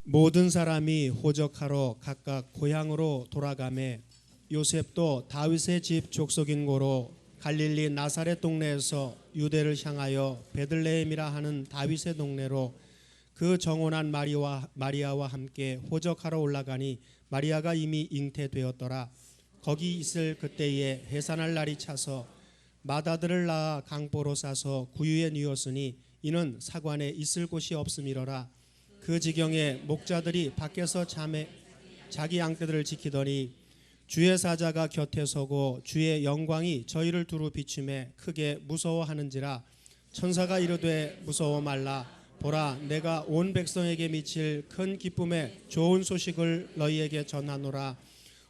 모든 사람이 호적하러 각각 고향으로 돌아가매 요셉도 다윗의 집 족속인 고로 갈릴리 나사렛 동네에서 유대를 향하여 베들레헴이라 하는 다윗의 동네로 그 정혼한 마리아와 함께 호적하러 올라가니 마리아가 이미 잉태되었더라. 거기 있을 그때에 해산할 날이 차서 마다들을 낳아 강보로 싸서 구유에 뉘었으니 이는 사관에 있을 곳이 없음이러라. 그 지경에 목자들이 밖에서 자기 양떼들을 지키더니 주의 사자가 곁에 서고 주의 영광이 저희를 두루 비추매 크게 무서워하는지라. 천사가 이르되 무서워 말라. 보라, 내가 온 백성에게 미칠 큰 기쁨의 좋은 소식을 너희에게 전하노라.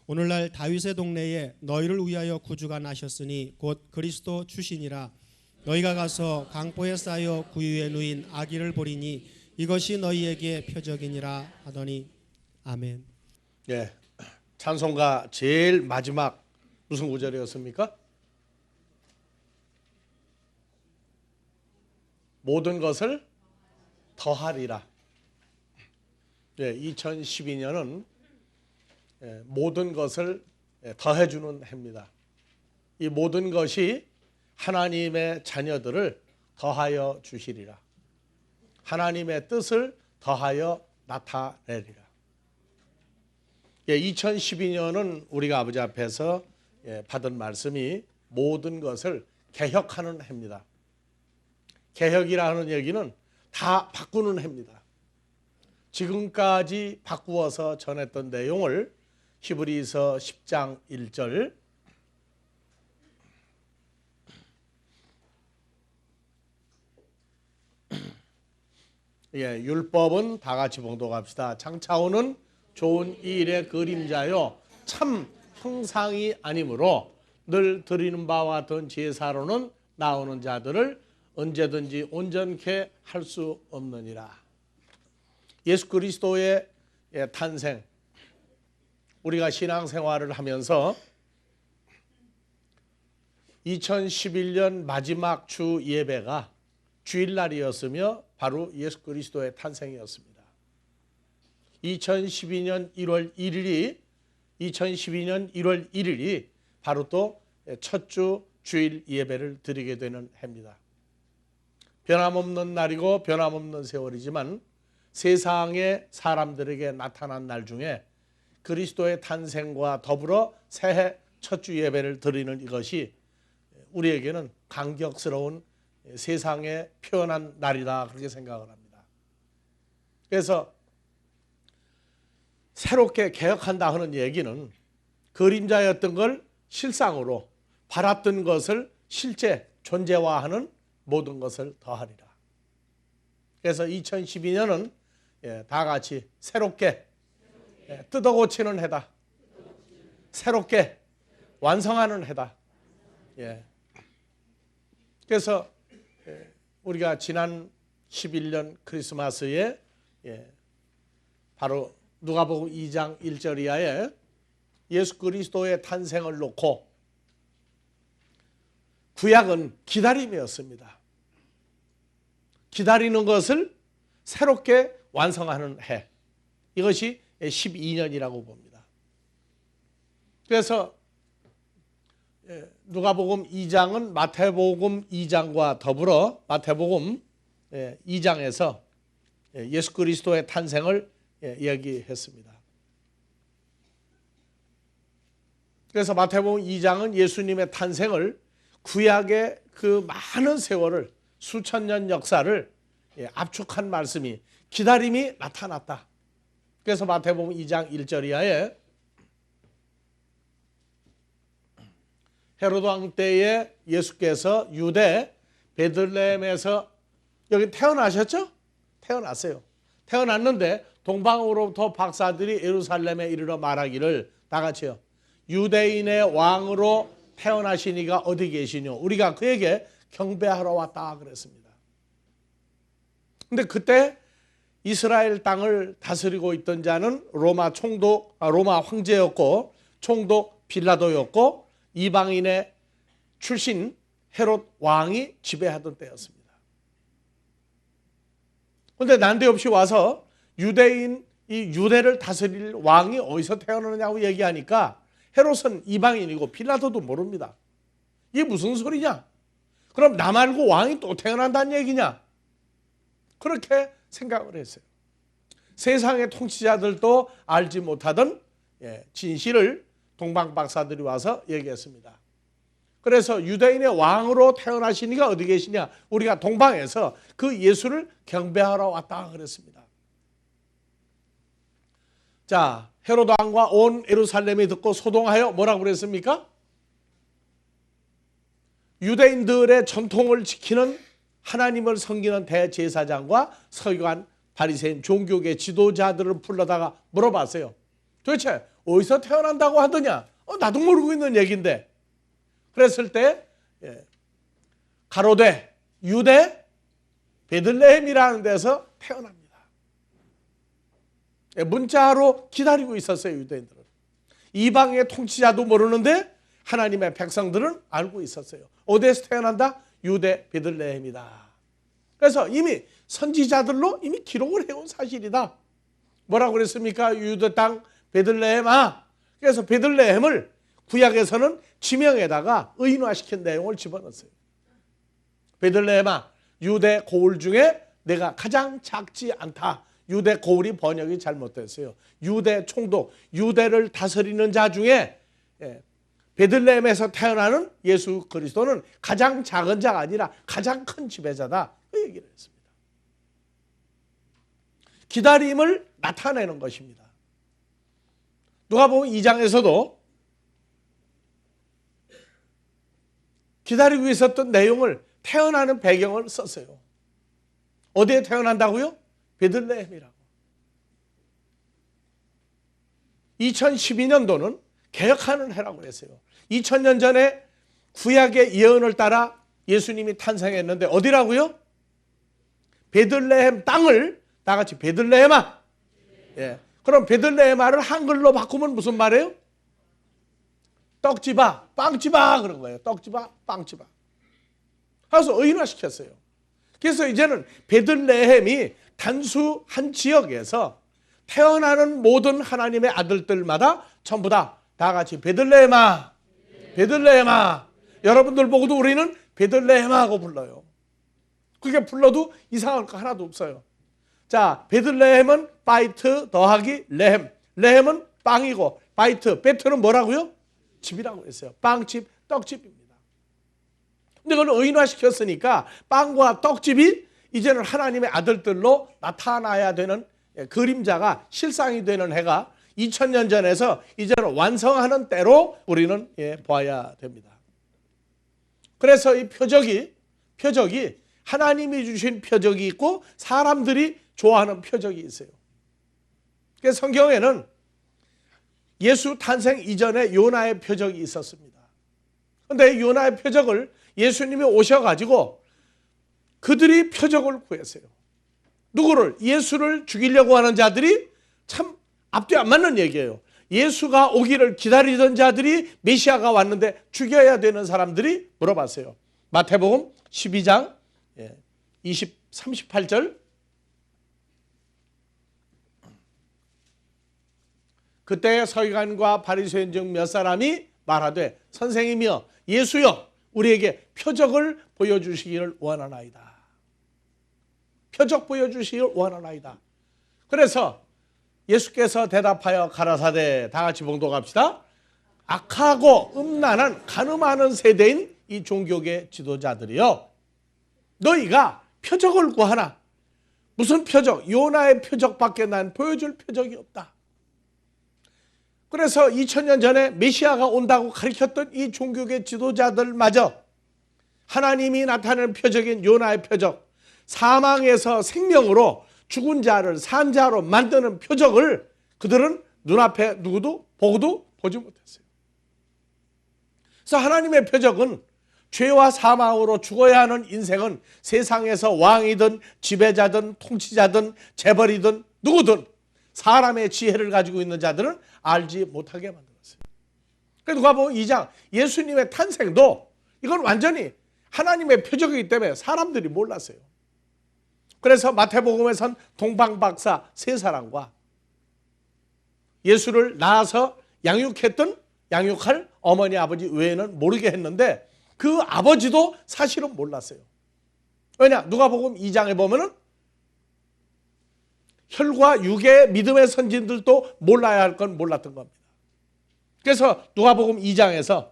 오늘날 다윗의 동네에 너희를 위하여 구주가 나셨으니 곧 그리스도 주시니라. 너희가 가서 강보에 쌓여 구유에 누인 아기를 보리니 이것이 너희에게 표적이니라 하더니 아멘. 예, 찬송가 제일 마지막 무슨 구절이었습니까? 모든 것을 더하리라. 예, 2012년은 모든 것을 더해주는 해입니다. 이 모든 것이 하나님의 자녀들을 더하여 주시리라. 하나님의 뜻을 더하여 나타내리라. 2012년은 우리가 아버지 앞에서 받은 말씀이 모든 것을 개혁하는 해입니다. 개혁이라는 얘기는 다 바꾸는 해입니다. 지금까지 바꾸어서 전했던 내용을 히브리서 10장 1절 율법은 다 같이 봉독합시다. 장차오는 좋은 일의 그림자요 참 형상이 아니므로 늘 드리는 바와 같은 제사로는 나오는 자들을 언제든지 온전케 할 수 없느니라. 예수 그리스도의 탄생, 우리가 신앙생활을 하면서 2011년 마지막 주 예배가 주일날이었으며 바로 예수 그리스도의 탄생이었습니다. 2012년 1월 1일이 바로 또 첫 주 주일 예배를 드리게 되는 해입니다. 변함없는 날이고 변함없는 세월이지만 세상의 사람들에게 나타난 날 중에 그리스도의 탄생과 더불어 새해 첫 주 예배를 드리는 이것이 우리에게는 감격스러운 세상에 표현한 날이다, 그렇게 생각을 합니다. 그래서 새롭게 개혁한다 하는 얘기는 그림자였던 걸 실상으로, 바랐던 것을 실제 존재화하는 모든 것을 더하리라. 그래서 2012년은 다 같이 새롭게 뜯어고치는 해다. 새롭게 완성하는 해다. 그래서 우리가 지난 11년 크리스마스에 바로 누가복음 2장 1절 이하에 예수 그리스도의 탄생을 놓고 구약은 기다림이었습니다. 기다리는 것을 새롭게 완성하는 해. 이것이 12년이라고 봅니다. 그래서 누가복음 2장은 마태복음 2장과 더불어 마태복음 2장에서 예수 그리스도의 탄생을 이야기했습니다. 그래서 마태복음 2장은 예수님의 탄생을 구약의 그 많은 세월을, 수천 년 역사를 압축한 말씀이, 기다림이 나타났다. 그래서 마태복음 2장 1절 이하에 헤로드 왕 때에 예수께서 유대 베들레헴에서 여기 태어나셨죠? 태어났어요. 태어났는데 동방으로부터 박사들이 예루살렘에 이르러 말하기를, 다 같이요, 유대인의 왕으로 태어나시니가 어디 계시뇨? 우리가 그에게 경배하러 왔다 그랬습니다. 근데 그때 이스라엘 땅을 다스리고 있던 자는 로마 황제였고 총독 빌라도였고 이방인의 출신 헤롯 왕이 지배하던 때였습니다. 그런데 난데없이 와서 유대인 이 유대를 다스릴 왕이 어디서 태어나느냐고 얘기하니까 헤롯은 이방인이고 빌라도도 모릅니다. 이게 무슨 소리냐? 그럼 나 말고 왕이 또 태어난다는 얘기냐? 그렇게 생각을 했어요. 세상의 통치자들도 알지 못하던 진실을 동방 박사들이 와서 얘기했습니다. 그래서 유대인의 왕으로 태어나신 이가 어디 계시냐? 우리가 동방에서 그 예수를 경배하러 왔다 그랬습니다. 자, 헤롯 왕과 온 예루살렘이 듣고 소동하여 뭐라고 그랬습니까? 유대인들의 전통을 지키는 하나님을 섬기는 대제사장과 서기관, 바리새인, 종교계 지도자들을 불러다가 물어봤어요. 도대체 어디서 태어난다고 하더냐? 나도 모르고 있는 얘기인데. 그랬을 때 가로되 유대 베들레헴이라는 데서 태어납니다. 문자로 기다리고 있었어요. 유대인들은. 이방의 통치자도 모르는데 하나님의 백성들은 알고 있었어요. 어디에서 태어난다? 유대 베들레헴이다. 그래서 이미 선지자들로 이미 기록을 해온 사실이다. 뭐라고 그랬습니까? 유대 땅 베들레헴아. 그래서 베들레헴을 구약에서는 지명에다가 의인화시킨 내용을 집어넣었어요. 베들레헴아, 유대 고을 중에 내가 가장 작지 않다. 유대 고을이 번역이 잘못됐어요. 유대 총독, 유대를 다스리는 자 중에 베들레헴에서 태어나는 예수 그리스도는 가장 작은 자가 아니라 가장 큰 지배자다. 그 얘기를 했습니다. 기다림을 나타내는 것입니다. 누가복음 2장에서도 기다리고 있었던 내용을 태어나는 배경을 썼어요. 어디에 태어난다고요? 베들레헴이라고. 2012년도는 개혁하는 해라고 했어요. 2000년 전에 구약의 예언을 따라 예수님이 탄생했는데 어디라고요? 베들레헴 땅을 다 같이 베들레헴아. 그럼 베들레헴아를 한글로 바꾸면 무슨 말이에요? 떡집아, 빵집아 그런 거예요. 떡집아, 빵집아. 그래서 의인화시켰어요. 그래서 이제는 베들레헴이 단수 한 지역에서 태어나는 모든 하나님의 아들들마다 전부 다 같이 베들레헴아, 베들레헴아. 여러분들 보고도 우리는 베들레헴하고 불러요. 그게 불러도 이상할 거 하나도 없어요. 자, 베들레헴은 바이트 더하기 레헴. 레헴은 빵이고 바이트, 베트는 뭐라고요? 집이라고 했어요. 빵집, 떡집입니다. 근데 그걸 의인화시켰으니까 빵과 떡집이 이제는 하나님의 아들들로 나타나야 되는 그림자가 실상이 되는 해가 2000년 전에서 이제는 완성하는 때로 우리는 봐야 됩니다. 그래서 이 표적이 하나님이 주신 표적이 있고 사람들이 좋아하는 표적이 있어요. 그래서 성경에는 예수 탄생 이전에 요나의 표적이 있었습니다. 그런데 요나의 표적을 예수님이 오셔가지고 그들이 표적을 구했어요. 누구를? 예수를 죽이려고 하는 자들이 참 앞뒤 안 맞는 얘기예요. 예수가 오기를 기다리던 자들이 메시아가 왔는데 죽여야 되는 사람들이 물어봤어요. 마태복음 12장 38절. 그때 서기관과 바리새인 중 몇 사람이 말하되 선생님이여 예수여 우리에게 표적을 보여주시기를 원하나이다. 표적 보여주시기를 원하나이다. 그래서 예수께서 대답하여 가라사대 다 같이 봉독합시다. 악하고 음란한 가늠하는 세대인 이 종교계 지도자들이여 너희가 표적을 구하나 무슨 표적? 요나의 표적밖에 난 보여줄 표적이 없다. 그래서 2000년 전에 메시아가 온다고 가르쳤던 이 종교계 지도자들마저 하나님이 나타내는 표적인 요나의 표적, 사망에서 생명으로 죽은 자를 산 자로 만드는 표적을 그들은 눈앞에 누구도 보고도 보지 못했어요. 그래서 하나님의 표적은 죄와 사망으로 죽어야 하는 인생은 세상에서 왕이든 지배자든 통치자든 재벌이든 누구든 사람의 지혜를 가지고 있는 자들은 알지 못하게 만들었어요. 그래서 누가복음 2장 예수님의 탄생도 이건 완전히 하나님의 표적이기 때문에 사람들이 몰랐어요. 그래서 마태복음에선 동방박사 세 사람과 예수를 낳아서 양육할 어머니 아버지 외에는 모르게 했는데 그 아버지도 사실은 몰랐어요. 왜냐? 누가복음 2장에 보면은 혈과 육의 믿음의 선진들도 몰라야 할 건 몰랐던 겁니다. 그래서 누가복음 2장에서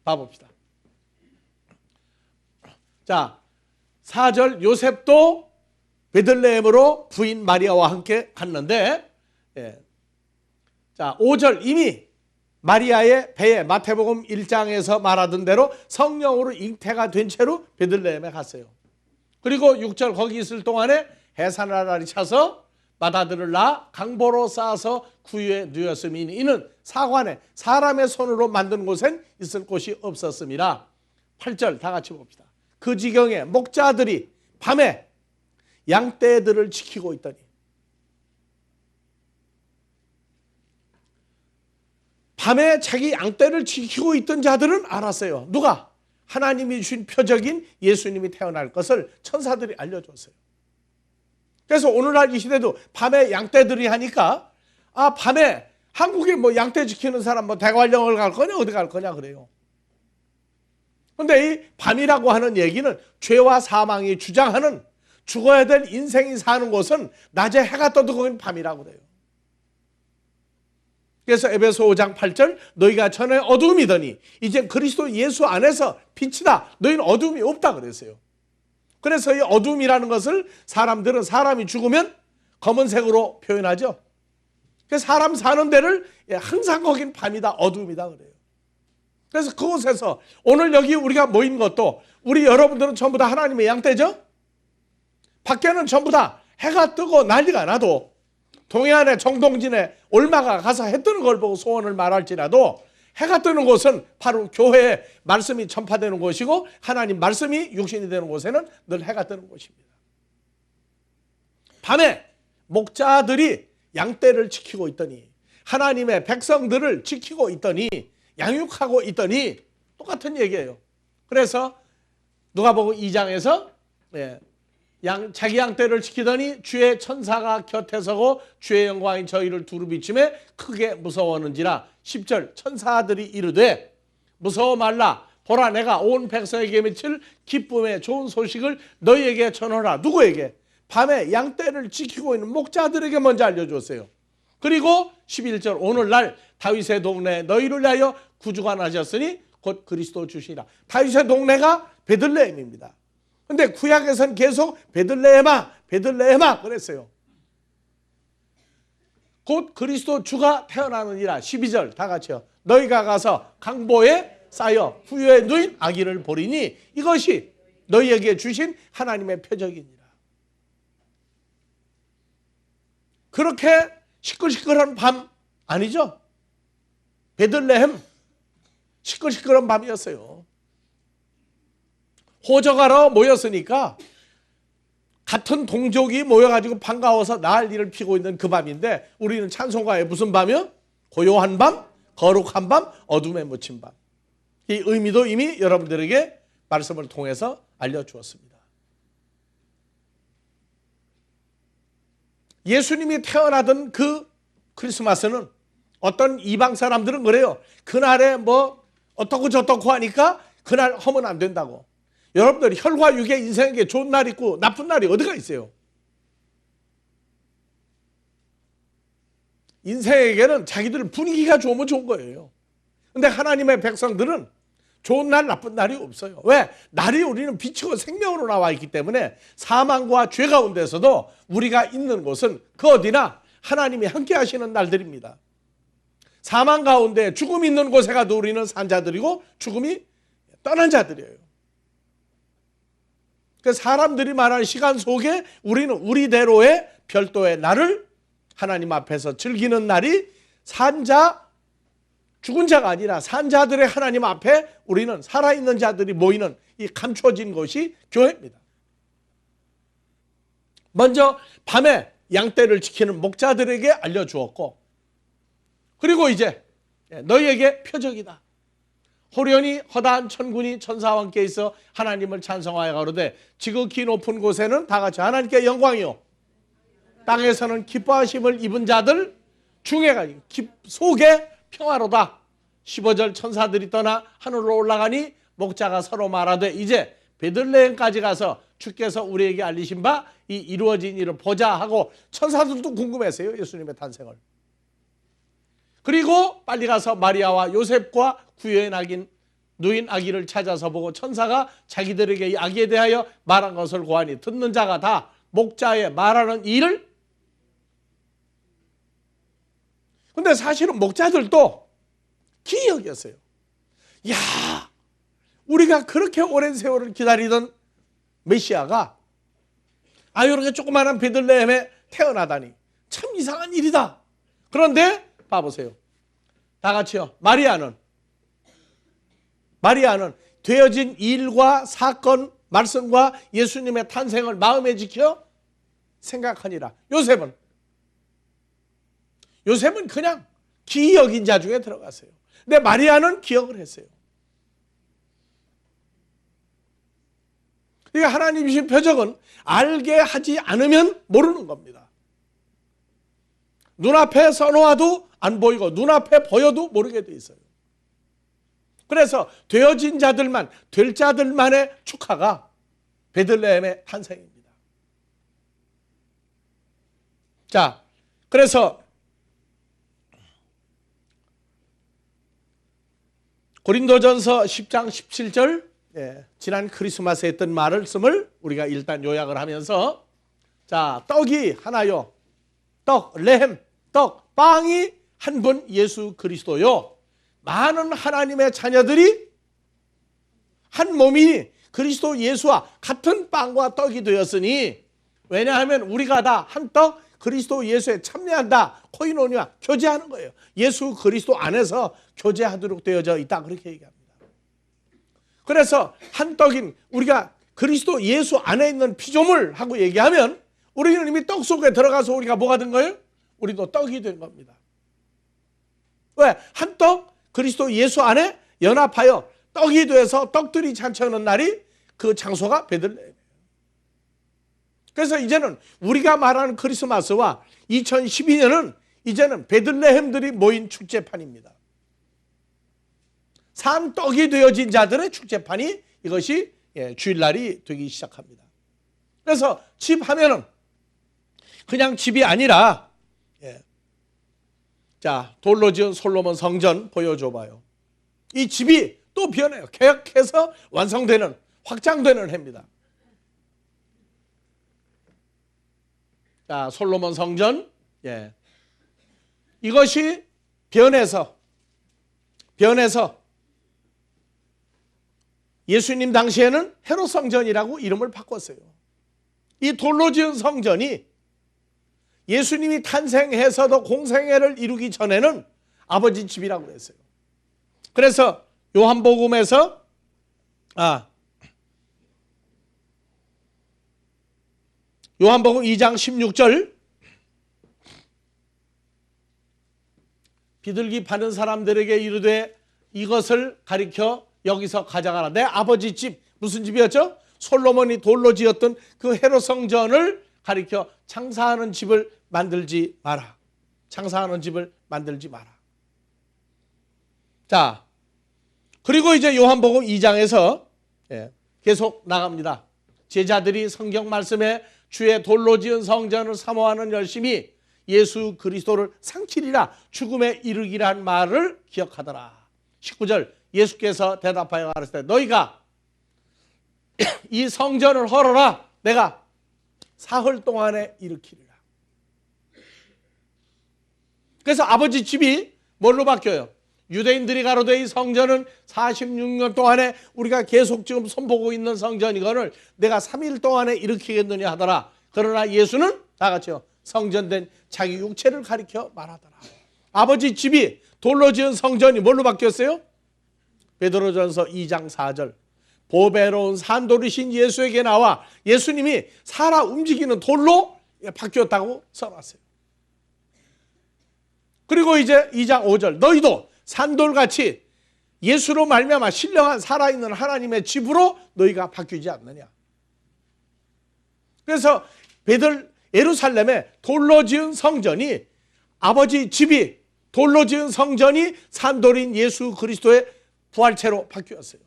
봐봅시다. 자, 4절 요셉도 베들레헴으로 부인 마리아와 함께 갔는데, 자, 5절 이미 마리아의 배에 마태복음 1장에서 말하던 대로 성령으로 잉태가 된 채로 베들레헴에 갔어요. 그리고 6절 거기 있을 동안에 해산나라리 차서 맏아들을 낳아 강보로 쌓아서 구유에 누였으니 이는 사관에 사람의 손으로 만든 곳엔 있을 곳이 없었습니다. 8절 다 같이 봅시다. 그 지경에 목자들이 밤에 양떼들을 지키고 있더니, 밤에 자기 양떼를 지키고 있던 자들은 알았어요. 누가? 하나님이 주신 표적인 예수님이 태어날 것을 천사들이 알려줬어요. 그래서 오늘날 이 시대도 밤에 양떼들이 하니까, 아, 밤에 한국에 뭐 양떼 지키는 사람 뭐 대관령을 갈 거냐 어디 갈 거냐 그래요. 근데 이 밤이라고 하는 얘기는 죄와 사망이 주장하는 죽어야 될 인생이 사는 곳은 낮에 해가 떠도 거긴 밤이라고 그래요. 그래서 에베소 5장 8절 너희가 전에 어두움이더니 이제 그리스도 예수 안에서 빛이다. 너희는 어두움이 없다 그랬어요. 그래서 이 어두움이라는 것을 사람들은 사람이 죽으면 검은색으로 표현하죠. 그래서 사람 사는 데를 항상 거긴 밤이다, 어두움이다 그래요. 그래서 그곳에서 오늘 여기 우리가 모인 것도 우리 여러분들은 전부 다 하나님의 양떼죠. 밖에는 전부 다 해가 뜨고 난리가 나도 동해안에 정동진에 올마가 가서 해 뜨는 걸 보고 소원을 말할지라도 해가 뜨는 곳은 바로 교회에 말씀이 전파되는 곳이고 하나님 말씀이 육신이 되는 곳에는 늘 해가 뜨는 곳입니다. 밤에 목자들이 양떼를 지키고 있더니 하나님의 백성들을 지키고 있더니 양육하고 있더니 똑같은 얘기예요. 그래서 누가복음 2장에서 자기 양떼를 지키더니 주의 천사가 곁에 서고 주의 영광이 저희를 두루 비추매 크게 무서웠는지라. 10절 천사들이 이르되 무서워 말라. 보라 내가 온 백성에게 미칠 기쁨의 좋은 소식을 너희에게 전하라. 누구에게? 밤에 양떼를 지키고 있는 목자들에게 먼저 알려줬어요. 그리고 11절 오늘날 다윗의 동네에 너희를 위하여 구주가 나셨으니 곧 그리스도 주시니라. 다윗의 동네가 베들레헴입니다. 근데 구약에서는 계속 베들레헴아 베들레헴아 그랬어요. 곧 그리스도 주가 태어나느니라. 12절 다 같이요. 너희가 가서 강보에 쌓여 후유에 누인 아기를 보리니 이것이 너희에게 주신 하나님의 표적이니라. 그렇게 시끌시끌한 밤 아니죠? 베들레헴 시끌시끌한 밤이었어요. 호적하러 모였으니까 같은 동족이 모여가지고 반가워서 난리를 피고 있는 그 밤인데 우리는 찬송가에 무슨 밤이요? 고요한 밤, 거룩한 밤, 어둠에 묻힌 밤. 이 의미도 이미 여러분들에게 말씀을 통해서 알려주었습니다. 예수님이 태어나던 그 크리스마스는 어떤 이방 사람들은 그래요. 그날에 뭐 어떻고 저떻고 하니까 그날 하면 안 된다고. 여러분들 혈과 육의 인생에게 좋은 날 있고 나쁜 날이 어디가 있어요? 인생에게는 자기들 분위기가 좋으면 좋은 거예요. 근데 하나님의 백성들은 좋은 날 나쁜 날이 없어요. 왜? 날이 우리는 빛이고 생명으로 나와 있기 때문에 사망과 죄 가운데서도 우리가 있는 곳은 그 어디나 하나님이 함께 하시는 날들입니다. 사망 가운데 죽음이 있는 곳에 가도 우리는 산 자들이고 죽음이 떠난 자들이에요. 사람들이 말하는 시간 속에 우리는 우리대로의 별도의 날을 하나님 앞에서 즐기는 날이 산자, 죽은 자가 아니라 산자들의 하나님 앞에 우리는 살아있는 자들이 모이는 이 감춰진 것이 교회입니다. 먼저 밤에 양떼를 지키는 목자들에게 알려주었고, 그리고 이제 너희에게 표적이다. 호련히 허다한 천군이 천사와 함께 있어 하나님을 찬송하여 가로되 지극히 높은 곳에는 다 같이 하나님께 영광이요 땅에서는 기뻐하심을 입은 자들 중에가 속에 평화로다. 15절 천사들이 떠나 하늘로 올라가니 목자가 서로 말하되 이제 베들레헴까지 가서 주께서 우리에게 알리신 바 이 이루어진 일을 보자 하고 천사들도 궁금했어요. 예수님의 탄생을. 그리고 빨리 가서 마리아와 요셉과 구유의 누인 아기를 찾아서 보고 천사가 자기들에게 이 아기에 대하여 말한 것을 고하니 듣는 자가 다 목자의 말하는 일을. 근데 사실은 목자들도 기이 여겼어요. 야, 우리가 그렇게 오랜 세월을 기다리던 메시아가 이렇게 조그마한 베들레헴에 태어나다니 참 이상한 일이다. 그런데 봐보세요. 다 같이요. 마리아는 되어진 일과 사건, 말씀과 예수님의 탄생을 마음에 지켜 생각하니라. 요셉은 그냥 기이 여긴 자 중에 들어갔어요. 근데 마리아는 기억을 했어요. 그러니까 하나님 주신 표적은 알게 하지 않으면 모르는 겁니다. 눈앞에 써놓아도 안 보이고 눈앞에 보여도 모르게 돼 있어요. 그래서 되어진 자들만, 될 자들만의 축하가 베들레헴의 탄생입니다. 자, 그래서 고린도전서 10장 17절 지난 크리스마스에 했던 말씀을 우리가 일단 요약을 하면서 자, 떡이 하나요. 레헴, 빵이 한 분 예수 그리스도요. 많은 하나님의 자녀들이 한 몸이 그리스도 예수와 같은 빵과 떡이 되었으니 왜냐하면 우리가 다 한 떡 그리스도 예수에 참여한다. 코이노니아 교제하는 거예요. 예수 그리스도 안에서 교제하도록 되어져 있다. 그렇게 얘기합니다. 그래서 한 떡인 우리가 그리스도 예수 안에 있는 피조물 하고 얘기하면 우리는 이미 떡 속에 들어가서 우리가 뭐가 된 거예요? 우리도 떡이 된 겁니다. 왜? 한 떡 그리스도 예수 안에 연합하여 떡이 돼서 떡들이 잔치하는 날이 그 장소가 베들레헴이에요. 그래서 이제는 우리가 말하는 크리스마스와 2012년은 이제는 베들레헴들이 모인 축제판입니다. 산 떡이 되어진 자들의 축제판이 이것이 주일날이 되기 시작합니다. 그래서 집 하면은 그냥 집이 아니라 자, 돌로 지은 솔로몬 성전 보여줘 봐요. 이 집이 또 변해요. 계약해서 완성되는, 확장되는 해입니다. 자, 솔로몬 성전. 이것이 변해서 예수님 당시에는 헤롯 성전이라고 이름을 바꿨어요. 이 돌로 지은 성전이 예수님이 탄생해서도 공생애를 이루기 전에는 아버지 집이라고 했어요. 그래서 요한복음에서 요한복음 2장 16절 비둘기 파는 사람들에게 이르되 이것을 가리켜 여기서 가져가라. 내 아버지 집, 무슨 집이었죠? 솔로몬이 돌로 지었던 그 헤롯 성전을 가리켜 장사하는 집을 만들지 마라. 장사하는 집을 만들지 마라. 자, 그리고 이제 요한복음 2장에서 계속 나갑니다. 제자들이 성경 말씀에 주의 돌로 지은 성전을 사모하는 열심히 예수 그리스도를 상키리라 죽음에 이르기란 말을 기억하더라. 19절 예수께서 대답하여 가라사대 너희가 이 성전을 헐어라. 내가 사흘 동안에 일으키리라. 그래서 아버지 집이 뭘로 바뀌어요? 유대인들이 가로되 이 성전은 46년 동안에 우리가 계속 지금 손보고 있는 성전이거늘 내가 3일 동안에 일으키겠느냐 하더라. 그러나 예수는 다 같이요. 성전된 자기 육체를 가리켜 말하더라. 아버지 집이 돌로 지은 성전이 뭘로 바뀌었어요? 베드로전서 2장 4절 보배로운 산돌이신 예수에게 나와 예수님이 살아 움직이는 돌로 바뀌었다고 써놨어요. 그리고 이제 2장 5절 너희도 산돌같이 예수로 말미암아 신령한 살아있는 하나님의 집으로 너희가 바뀌지 않느냐. 그래서 예루살렘에 돌로 지은 성전이 아버지 집이 돌로 지은 성전이 산돌인 예수 그리스도의 부활체로 바뀌었어요.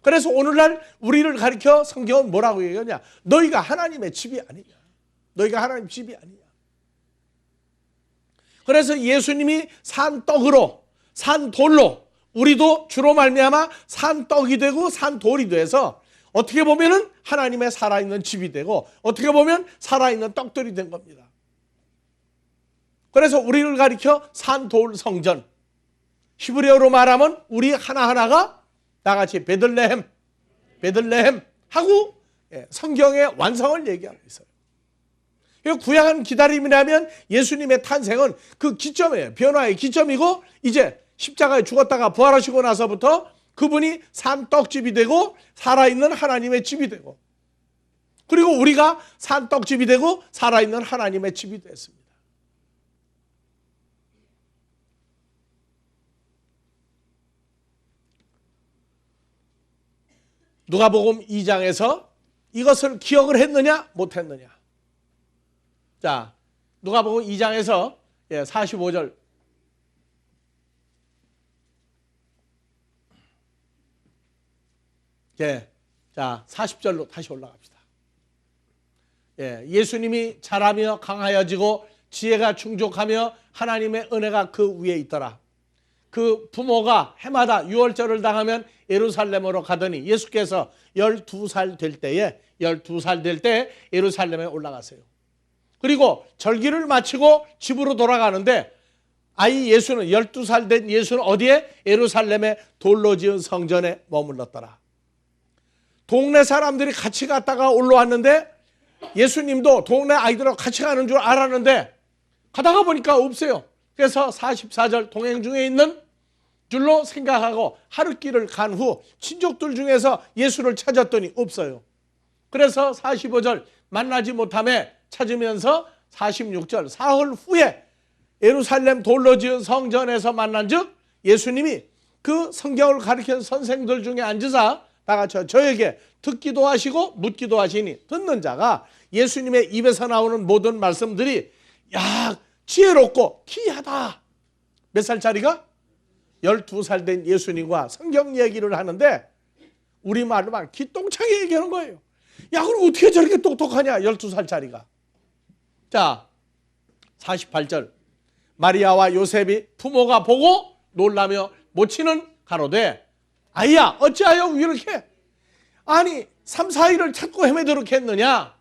그래서 오늘날 우리를 가리켜 성경은 뭐라고 얘기하냐? 너희가 하나님의 집이 아니냐. 너희가 하나님 집이 아니냐. 그래서 예수님이 산 떡으로, 산 돌로, 우리도 주로 말미암아 산 떡이 되고 산 돌이 돼서 어떻게 보면은 하나님의 살아있는 집이 되고 어떻게 보면 살아있는 떡들이 된 겁니다. 그래서 우리를 가리켜 산돌 성전, 히브리어로 말하면 우리 하나하나가 나같이 베들레헴 하고 성경의 완성을 얘기하고 있어요. 구약은 기다림이라면 예수님의 탄생은 그 기점이에요. 변화의 기점이고 이제 십자가에 죽었다가 부활하시고 나서부터 그분이 산떡집이 되고 살아있는 하나님의 집이 되고 그리고 우리가 산떡집이 되고 살아있는 하나님의 집이 됐습니다. 누가복음 2장에서 이것을 기억을 했느냐 못했느냐. 자, 누가복음 2장에서 45절 자 40절로 다시 올라갑시다. 예수님이 자라며 강하여지고 지혜가 충족하며 하나님의 은혜가 그 위에 있더라. 그 부모가 해마다 유월절을 당하면 예루살렘으로 가더니 예수께서 12살 될 때 예루살렘에 올라가세요. 그리고 절기를 마치고 집으로 돌아가는데 아이 예수는 12살 된 예수는 어디에? 예루살렘의 돌로 지은 성전에 머물렀더라. 동네 사람들이 같이 갔다가 올라왔는데 예수님도 동네 아이들하고 같이 가는 줄 알았는데 가다가 보니까 없어요. 그래서 44절 동행 중에 있는 줄로 생각하고 하루길을 간 후 친족들 중에서 예수를 찾았더니 없어요. 그래서 45절 만나지 못함에 찾으면서 46절 사흘 후에 예루살렘 돌로 지은 성전에서 만난 즉 예수님이 그 성경을 가르치는 선생들 중에 앉으사 다 같이 저에게 듣기도 하시고 묻기도 하시니 듣는 자가 예수님의 입에서 나오는 모든 말씀들이 야 지혜롭고 기이하다. 몇 살짜리가? 12살 된 예수님과 성경 얘기를 하는데 우리말로만 기똥차게 얘기하는 거예요. 야 그럼 어떻게 저렇게 똑똑하냐 12살짜리가. 자 48절 마리아와 요셉이 부모가 보고 놀라며 모치는 가로되 아이야 어찌하여 이렇게 아니 3, 4일을 찾고 헤매도록 했느냐.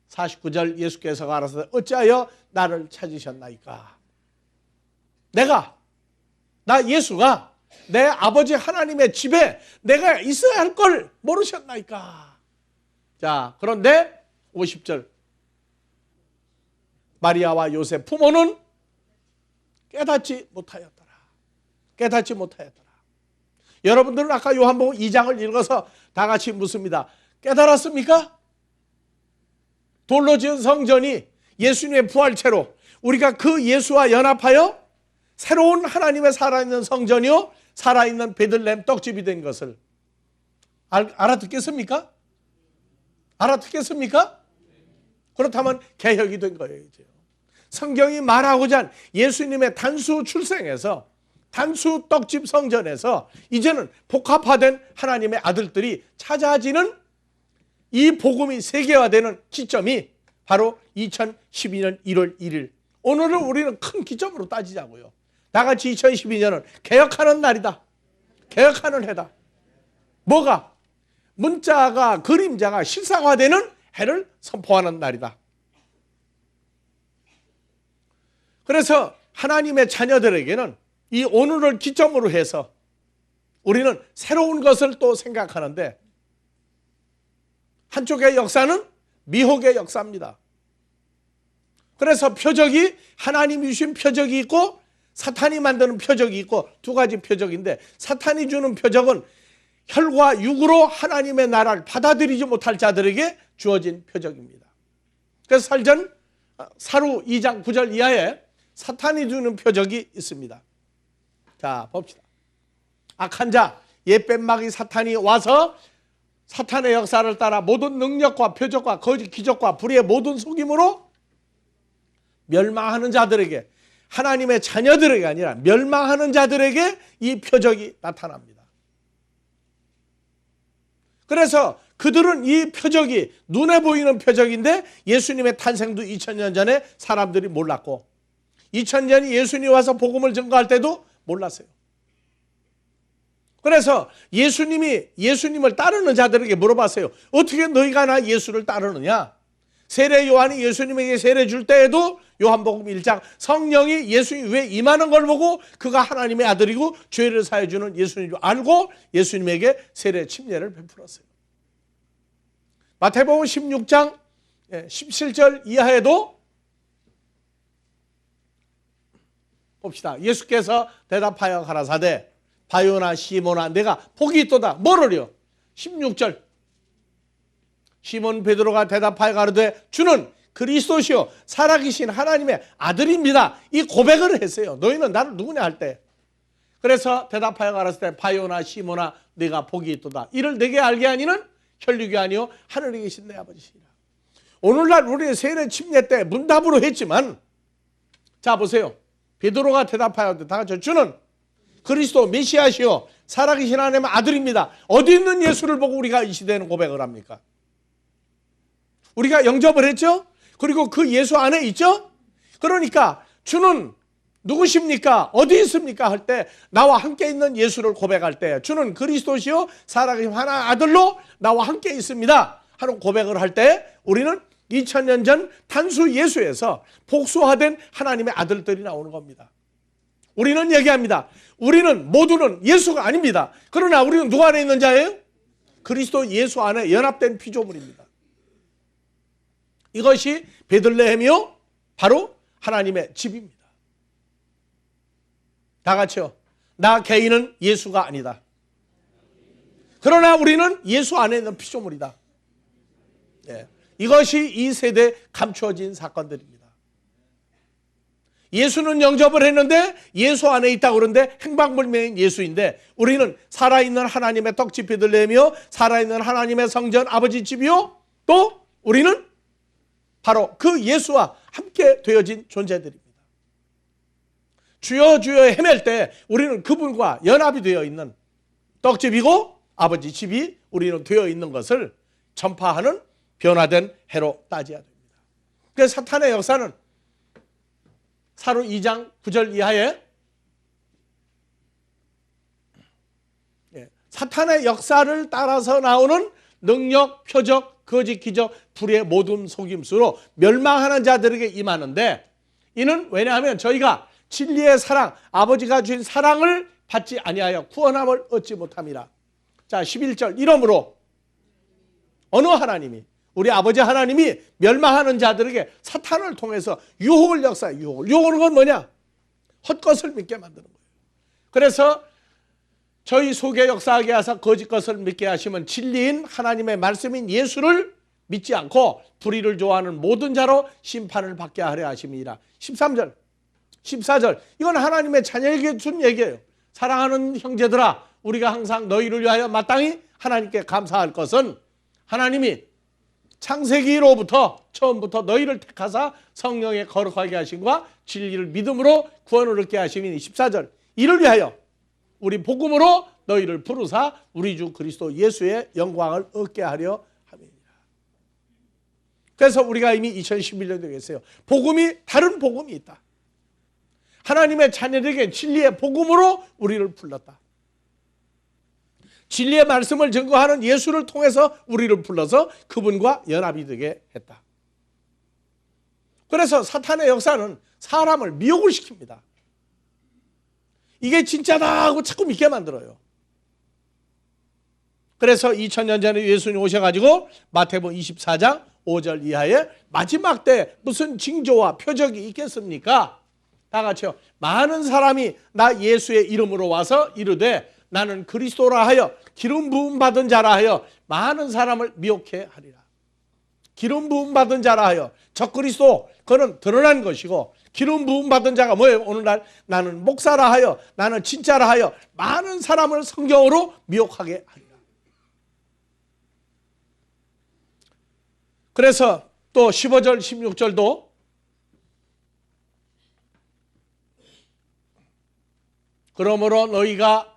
49절 예수께서 가라사대 어찌하여 나를 찾으셨나이까. 나 예수가 내 아버지 하나님의 집에 내가 있어야 할 걸 모르셨나이까. 자 그런데 50절 마리아와 요셉 부모는 깨닫지 못하였더라. 여러분들은 아까 요한복음 2장을 읽어서 다 같이 묻습니다. 깨달았습니까? 돌로 지은 성전이 예수님의 부활체로 우리가 그 예수와 연합하여 새로운 하나님의 살아있는 성전이요 살아있는 베들레헴 떡집이 된 것을 알아듣겠습니까? 그렇다면 개혁이 된 거예요. 이제 성경이 말하고자 한 예수님의 단수 출생에서 단수 떡집 성전에서 이제는 복합화된 하나님의 아들들이 찾아지는 이 복음이 세계화되는 기점이 바로 2012년 1월 1일 오늘을 우리는 큰 기점으로 따지자고요. 다같이 2012년은 개혁하는 날이다. 개혁하는 해다. 뭐가? 문자가 그림자가 실상화되는 해를 선포하는 날이다. 그래서 하나님의 자녀들에게는 이 오늘을 기점으로 해서 우리는 새로운 것을 또 생각하는데 한쪽의 역사는 미혹의 역사입니다. 그래서 표적이 하나님이 주신 표적이 있고 사탄이 만드는 표적이 있고 두 가지 표적인데 사탄이 주는 표적은 혈과 육으로 하나님의 나라를 받아들이지 못할 자들에게 주어진 표적입니다. 그래서 살전 사루 2장 9절 이하에 사탄이 주는 표적이 있습니다. 자 봅시다. 악한 자 옛뱀마귀 사탄이 와서 사탄의 역사를 따라 모든 능력과 표적과 거짓 기적과 불의의 모든 속임으로 멸망하는 자들에게, 하나님의 자녀들에게 아니라 멸망하는 자들에게 이 표적이 나타납니다. 그래서 그들은 이 표적이 눈에 보이는 표적인데 예수님의 탄생도 2000년 전에 사람들이 몰랐고 2000년이 예수님이 와서 복음을 증거할 때도 몰랐어요. 그래서 예수님을 따르는 자들에게 물어봤어요. 어떻게 너희가 나 예수를 따르느냐? 세례 요한이 예수님에게 세례 줄 때에도 요한복음 1장 성령이 예수님 위에 임하는 걸 보고 그가 하나님의 아들이고 죄를 사해 주는 예수님인 줄 알고 예수님에게 세례 침례를 베풀었어요. 마태복음 16장 17절 이하에도 봅시다. 예수께서 대답하여 가라사대 바요나 시몬아 내가 복이 있도다. 뭐를요? 16절 시몬 베드로가 대답하여 가로되 주는 그리스도시요 살아계신 하나님의 아들입니다. 이 고백을 했어요. 너희는 나를 누구냐 할 때. 그래서 대답하여 가라사대 바요나 시몬아 내가 복이 있도다. 이를 내게 알게 하니는 혈육이 아니요 하늘에 계신 내 아버지시라. 오늘날 우리의 세례 침례 때 문답으로 했지만 자 보세요. 베드로가 대답하여 다 같이 주는 그리스도 메시아시요 살아계신 하나님의 아들입니다. 어디 있는 예수를 보고 우리가 이 시대에는 고백을 합니까? 우리가 영접을 했죠? 그리고 그 예수 안에 있죠? 그러니까 주는 누구십니까? 어디 있습니까? 할 때 나와 함께 있는 예수를 고백할 때 주는 그리스도시요 살아계신 하나님의 아들로 나와 함께 있습니다 하는 고백을 할 때 우리는 2000년 전 단수 예수에서 복수화된 하나님의 아들들이 나오는 겁니다. 우리는 얘기합니다. 우리는 모두는 예수가 아닙니다. 그러나 우리는 누구 안에 있는 자예요? 그리스도 예수 안에 연합된 피조물입니다. 이것이 베들레헴이요 바로 하나님의 집입니다. 다 같이요. 나 개인은 예수가 아니다. 그러나 우리는 예수 안에 있는 피조물이다. 예. 이것이 이 세대에 감추어진 사건들입니다. 예수는 영접을 했는데 예수 안에 있다고 그러는데 행방불명인 예수인데 우리는 살아있는 하나님의 떡집 베들레헴이요 살아있는 하나님의 성전 아버지 집이요 또 우리는 바로 그 예수와 함께 되어진 존재들입니다. 주여 주여 헤맬 때 우리는 그분과 연합이 되어 있는 떡집이고 아버지 집이 우리는 되어 있는 것을 전파하는 변화된 해로 따져야 됩니다. 그래서 사탄의 역사는 사로 2장 9절 이하에 사탄의 역사를 따라서 나오는 능력, 표적, 거짓, 기적, 불의 모든 속임수로 멸망하는 자들에게 임하는데 이는 왜냐하면 저희가 진리의 사랑, 아버지가 주신 사랑을 받지 아니하여 구원함을 얻지 못함이라. 자 11절 이러므로 어느 하나님이 우리 아버지 하나님이 멸망하는 자들에게 사탄을 통해서 유혹을 역사해. 유혹은 건 뭐냐? 헛것을 믿게 만드는 거예요. 그래서 저희 속에 역사하게 하사 거짓 것을 믿게 하시면 진리인 하나님의 말씀인 예수를 믿지 않고 불의를 좋아하는 모든 자로 심판을 받게 하려 하심이라. 13절 14절 이건 하나님의 자녀에게 준 얘기예요. 사랑하는 형제들아 우리가 항상 너희를 위하여 마땅히 하나님께 감사할 것은 하나님이 창세기로부터 처음부터 너희를 택하사 성령에 거룩하게 하심과 진리를 믿음으로 구원을 얻게 하심이니 14절 이를 위하여 우리 복음으로 너희를 부르사 우리 주 그리스도 예수의 영광을 얻게 하려 함이니라. 그래서 우리가 이미 2011년도에 했어요. 복음이 다른 복음이 있다. 하나님의 자녀들에게 진리의 복음으로 우리를 불렀다. 진리의 말씀을 증거하는 예수를 통해서 우리를 불러서 그분과 연합이 되게 했다. 그래서 사탄의 역사는 사람을 미혹을 시킵니다. 이게 진짜다 하고 자꾸 믿게 만들어요. 그래서 2000년 전에 예수님 오셔가지고 마태복음 24장 5절 이하에 마지막 때 무슨 징조와 표적이 있겠습니까? 다 같이요. 많은 사람이 나 예수의 이름으로 와서 이르되 나는 그리스도라 하여 기름 부음 받은 자라 하여 많은 사람을 미혹해 하리라. 기름 부음 받은 자라 하여 적그리스도 그는 드러난 것이고 기름 부음 받은 자가 뭐예요? 오늘날 나는 목사라 하여 나는 진짜라 하여 많은 사람을 성경으로 미혹하게 하리라. 그래서 또 15절 16절도 그러므로 너희가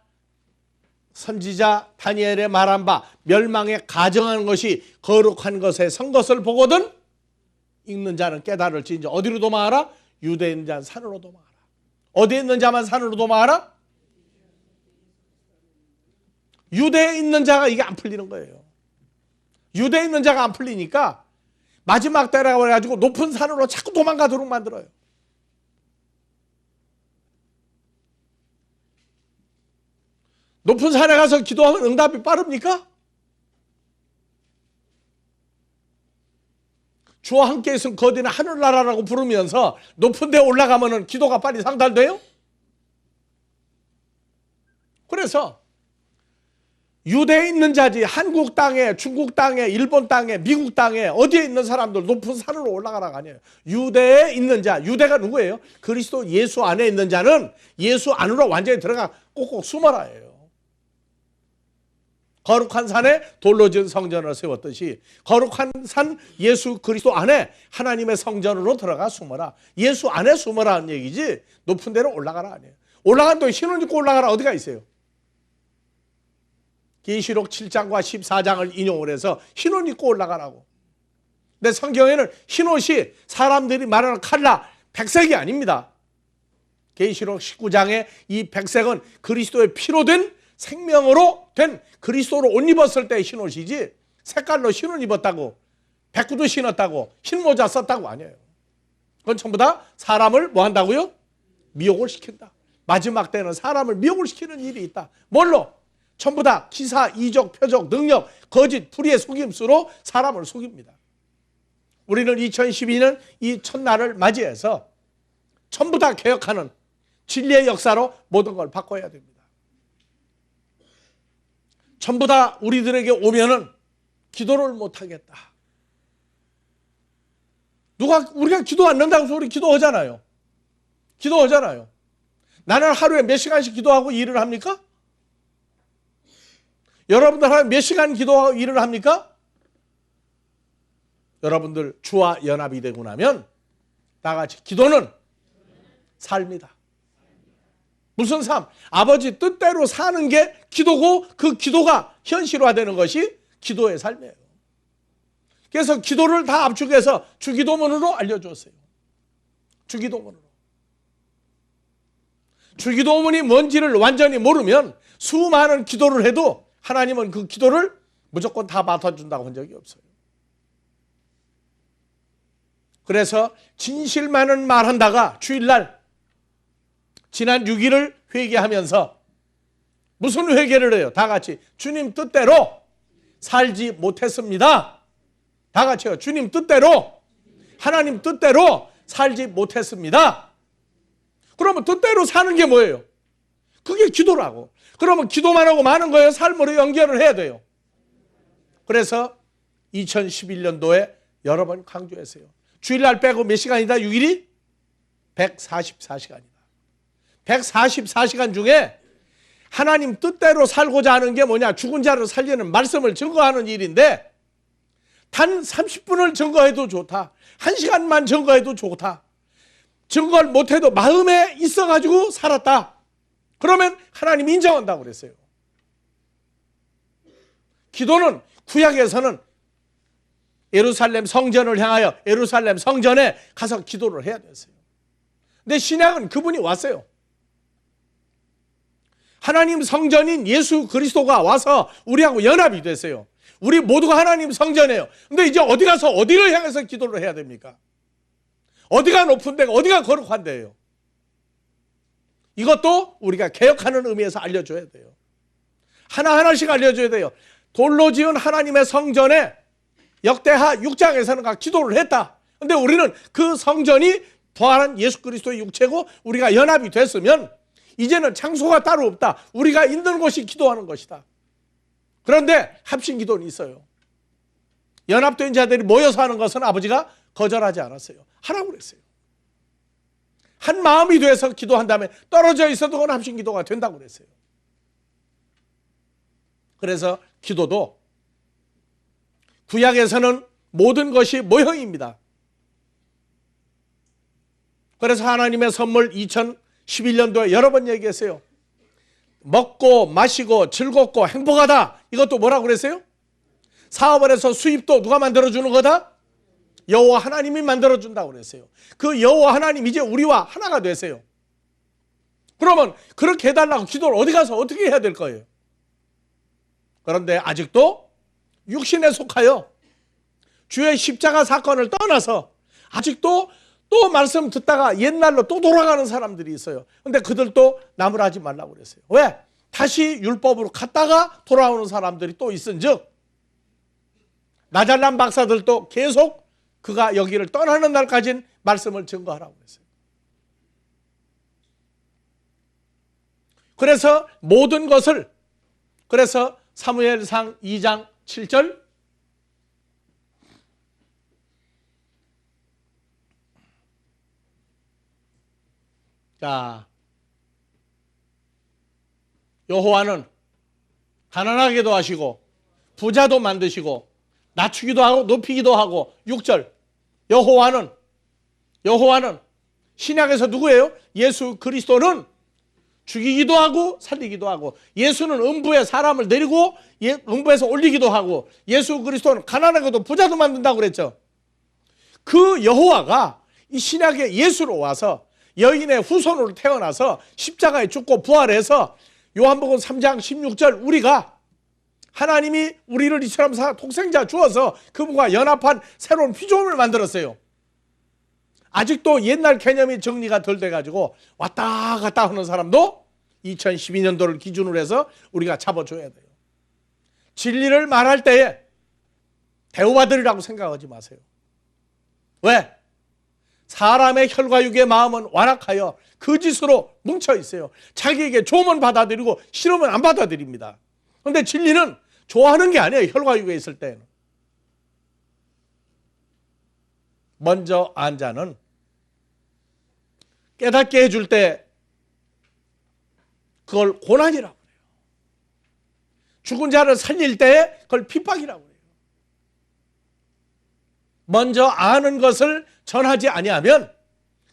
선지자 다니엘의 말한 바 멸망에 가정하는 것이 거룩한 것에 선 것을 보거든 읽는 자는 깨달을지인지. 어디로 도망하라? 유대에 있는 자는 산으로 도망하라. 어디에 있는 자만 산으로 도망하라? 유대에 있는 자가 이게 안 풀리는 거예요. 유대에 있는 자가 안 풀리니까 마지막 때라고 해가지고 높은 산으로 자꾸 도망가도록 만들어요. 높은 산에 가서 기도하면 응답이 빠릅니까? 주와 함께 있으면 거기는 하늘나라라고 부르면서 높은 데 올라가면 기도가 빨리 상달돼요? 그래서 유대에 있는 자지 한국 땅에, 중국 땅에, 일본 땅에, 미국 땅에 어디에 있는 사람들 높은 산으로 올라가라가 아니에요. 유대에 있는 자, 유대가 누구예요? 그리스도 예수 안에 있는 자는 예수 안으로 완전히 들어가 꼭꼭 숨어라예요. 거룩한 산에 돌로 지은 성전을 세웠듯이 거룩한 산 예수 그리스도 안에 하나님의 성전으로 들어가 숨어라. 예수 안에 숨어라는 얘기지 높은 데로 올라가라 아니에요. 올라간 동안 신혼 입고 올라가라 어디가 있어요? 계시록 7장과 14장을 인용을 해서 흰옷 입고 올라가라고. 근데 성경에는 흰옷이 사람들이 말하는 칼라, 백색이 아닙니다. 계시록 19장에 이 백색은 그리스도의 피로 된 생명으로 된 그리스도로 옷 입었을 때의 흰옷이지 색깔로 흰옷 입었다고 백구두 신었다고 흰 모자 썼다고 아니에요. 그건 전부 다 사람을 뭐 한다고요? 미혹을 시킨다. 마지막 때는 사람을 미혹을 시키는 일이 있다. 뭘로? 전부 다 기사, 이적, 표적, 능력, 거짓, 불의의 속임수로 사람을 속입니다. 우리는 2012년 이 첫날을 맞이해서 전부 다 개혁하는 진리의 역사로 모든 걸 바꿔야 됩니다. 전부 다 우리들에게 오면은 기도를 못하겠다. 우리가 기도 안 는다고 해서 우리 기도하잖아요. 기도하잖아요. 나는 하루에 몇 시간씩 기도하고 일을 합니까? 여러분들 하루에 몇 시간 기도하고 일을 합니까? 여러분들 주와 연합이 되고 나면 다 같이 기도는 삶이다. 무슨 삶? 아버지 뜻대로 사는 게 기도고 그 기도가 현실화되는 것이 기도의 삶이에요. 그래서 기도를 다 압축해서 주기도문으로 알려주었어요. 주기도문으로. 주기도문이 뭔지를 완전히 모르면 수많은 기도를 해도 하나님은 그 기도를 무조건 다 맡아준다고 한 적이 없어요. 그래서 진실만은 말한다가 주일날 지난 6일을 회개하면서 무슨 회개를 해요? 다 같이 주님 뜻대로 살지 못했습니다. 다 같이요. 주님 뜻대로 하나님 뜻대로 살지 못했습니다. 그러면 뜻대로 사는 게 뭐예요? 그게 기도라고. 그러면 기도만 하고 많은 거예요? 삶으로 연결을 해야 돼요. 그래서 2011년도에 여러 번 강조했어요. 주일날 빼고 몇 시간이다? 6일이? 144시간이다. 144시간 중에 하나님 뜻대로 살고자 하는 게 뭐냐? 죽은 자를 살리는 말씀을 증거하는 일인데 단 30분을 증거해도 좋다. 1시간만 증거해도 좋다. 증거를 못해도 마음에 있어가지고 살았다. 그러면 하나님 인정한다고 그랬어요. 기도는 구약에서는 예루살렘 성전을 향하여 예루살렘 성전에 가서 기도를 해야 됐어요. 근데 신약은 그분이 왔어요. 하나님 성전인 예수 그리스도가 와서 우리하고 연합이 됐어요. 우리 모두가 하나님 성전이에요. 근데 이제 어디 가서 어디를 향해서 기도를 해야 됩니까? 어디가 높은 데가 어디가 거룩한 데예요? 이것도 우리가 개혁하는 의미에서 알려줘야 돼요. 하나하나씩 알려줘야 돼요. 돌로 지은 하나님의 성전에 역대하 6장에서는 기도를 했다. 근데 우리는 그 성전이 부활한 예수 그리스도의 육체고 우리가 연합이 됐으면 이제는 장소가 따로 없다. 우리가 있는 곳이 기도하는 것이다. 그런데 합심기도는 있어요. 연합된 자들이 모여서 하는 것은 아버지가 거절하지 않았어요. 하라고 그랬어요. 한 마음이 돼서 기도한 다음에 떨어져 있어도 그건 합심기도가 된다고 그랬어요. 그래서 기도도 구약에서는 모든 것이 모형입니다. 그래서 하나님의 선물 2011년도에 여러 번 얘기했어요. 먹고 마시고 즐겁고 행복하다. 이것도 뭐라고 그랬어요? 사업을 해서 수입도 누가 만들어주는 거다? 여호와 하나님이 만들어준다고 그랬어요. 그 여호와 하나님 이제 우리와 하나가 되세요. 그러면 그렇게 해달라고 기도를 어디 가서 어떻게 해야 될 거예요? 그런데 아직도 육신에 속하여 주의 십자가 사건을 떠나서 아직도 또 말씀 듣다가 옛날로 또 돌아가는 사람들이 있어요. 근데 그들도 나무라지 말라고 그랬어요. 왜? 다시 율법으로 갔다가 돌아오는 사람들이 또 있은즉 나잘난 박사들도 계속 그가 여기를 떠나는 날까지는 말씀을 증거하라고 그랬어요. 그래서 모든 것을 그래서 사무엘상 2장 7절 자, 여호와는 가난하게도 하시고 부자도 만드시고 낮추기도 하고 높이기도 하고 6절 여호와는 신약에서 누구예요? 예수 그리스도는 죽이기도 하고 살리기도 하고 예수는 음부에 사람을 내리고 음부에서 올리기도 하고 예수 그리스도는 가난하게도 부자도 만든다고 그랬죠. 그 여호와가 이 신약의 예수로 와서 여인의 후손으로 태어나서 십자가에 죽고 부활해서 요한복음 3장 16절 우리가 하나님이 우리를 이처럼 독생자 주어서 그분과 연합한 새로운 피조물을 만들었어요. 아직도 옛날 개념이 정리가 덜 돼가지고 왔다 갔다 하는 사람도 2012년도를 기준으로 해서 우리가 잡아줘야 돼요. 진리를 말할 때에 대우받으리라고 생각하지 마세요. 왜? 사람의 혈과 육의 마음은 완악하여 거짓으로 뭉쳐 있어요. 자기에게 좋으면 받아들이고 싫으면 안 받아들입니다. 그런데 진리는 좋아하는 게 아니에요. 혈과 육에 있을 때는. 먼저 안 자는 깨닫게 해줄 때 그걸 고난이라고 해요. 죽은 자를 살릴 때 그걸 핍박이라고 해요. 먼저 아는 것을 전하지 아니하면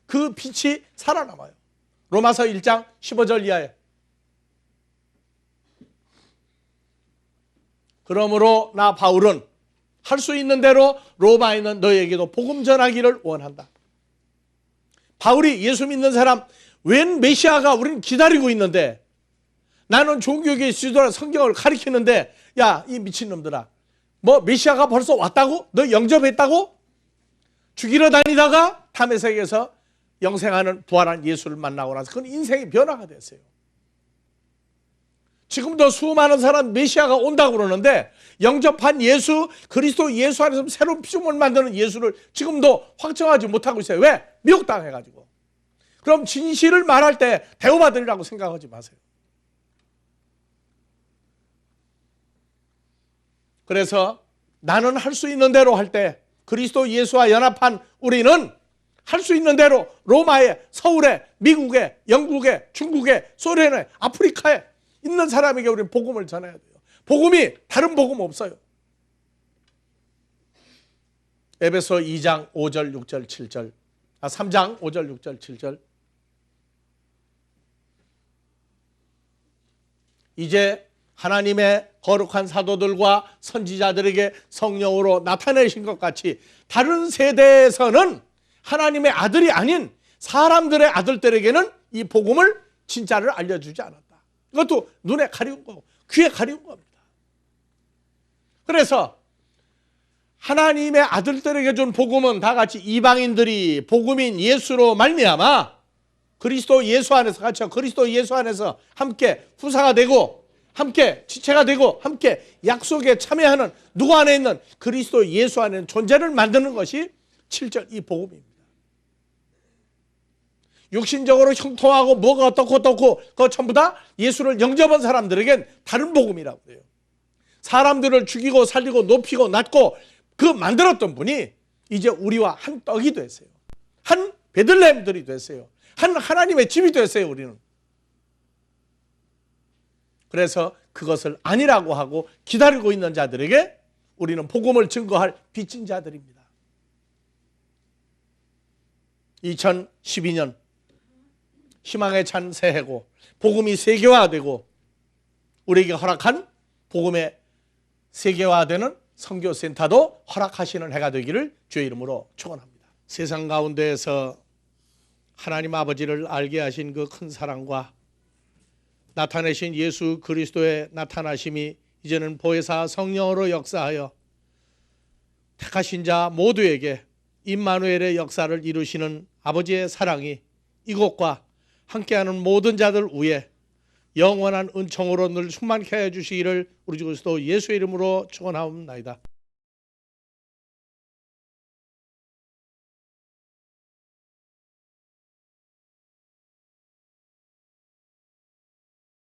그 빛이 살아남아요. 로마서 1장 15절 이하에 그러므로 나 바울은 할 수 있는 대로 로마에 있는 너에게도 복음 전하기를 원한다. 바울이 예수 믿는 사람 웬 메시아가 우리는 기다리고 있는데 나는 종교계에 지도라 성경을 가리키는데 야 이 미친놈들아 뭐 메시아가 벌써 왔다고? 너 영접했다고? 죽이러 다니다가 담에색에서 영생하는 부활한 예수를 만나고 나서 그건 인생의 변화가 됐어요. 지금도 수많은 사람 메시아가 온다고 그러는데 영접한 예수 그리스도 예수 안에서 새로운 피조물을 만드는 예수를 지금도 확정하지 못하고 있어요. 왜? 미혹당해가지고. 그럼 진실을 말할 때 대우받으리라고 생각하지 마세요. 그래서 나는 할 수 있는 대로 할 때 그리스도 예수와 연합한 우리는 할 수 있는 대로 로마에, 서울에, 미국에, 영국에, 중국에, 소련에, 아프리카에 있는 사람에게 우리는 복음을 전해야 돼요. 복음이 다른 복음 없어요. 에베소 2장 5절 6절 7절 3장 5절 6절 7절 이제 하나님의 거룩한 사도들과 선지자들에게 성령으로 나타내신 것 같이 다른 세대에서는 하나님의 아들이 아닌 사람들의 아들들에게는 이 복음을 진짜를 알려주지 않았다. 이것도 눈에 가리운 거고 귀에 가리운 겁니다. 그래서 하나님의 아들들에게 준 복음은 다 같이 이방인들이 복음인 예수로 말미암아 그리스도 예수 안에서 같이 그리스도 예수 안에서 함께 후사가 되고 함께 지체가 되고 함께 약속에 참여하는 누구 안에 있는 그리스도 예수 안에 있는 존재를 만드는 것이 7절 이 복음입니다. 육신적으로 형통하고 뭐가 어떻고 그거 전부 다 예수를 영접한 사람들에겐 다른 복음이라고 해요. 사람들을 죽이고 살리고 높이고 낮고 그 만들었던 분이 이제 우리와 한 떡이 됐어요. 한 베들레헴들이 됐어요. 한 하나님의 집이 됐어요. 우리는. 그래서 그것을 아니라고 하고 기다리고 있는 자들에게 우리는 복음을 증거할 빚진 자들입니다. 2012년 희망에 찬 새해고 복음이 세계화되고 우리에게 허락한 복음의 세계화되는 선교센터도 허락하시는 해가 되기를 주의 이름으로 축원합니다. 세상 가운데에서 하나님 아버지를 알게 하신 그 큰 사랑과 나타내신 예수 그리스도의 나타나심이 이제는 보혜사 성령으로 역사하여 택하신 자 모두에게 임마누엘의 역사를 이루시는 아버지의 사랑이 이곳과 함께하는 모든 자들 위에 영원한 은총으로 늘 충만케 해 주시기를 우리 주 그리스도 예수의 이름으로 축원하옵나이다.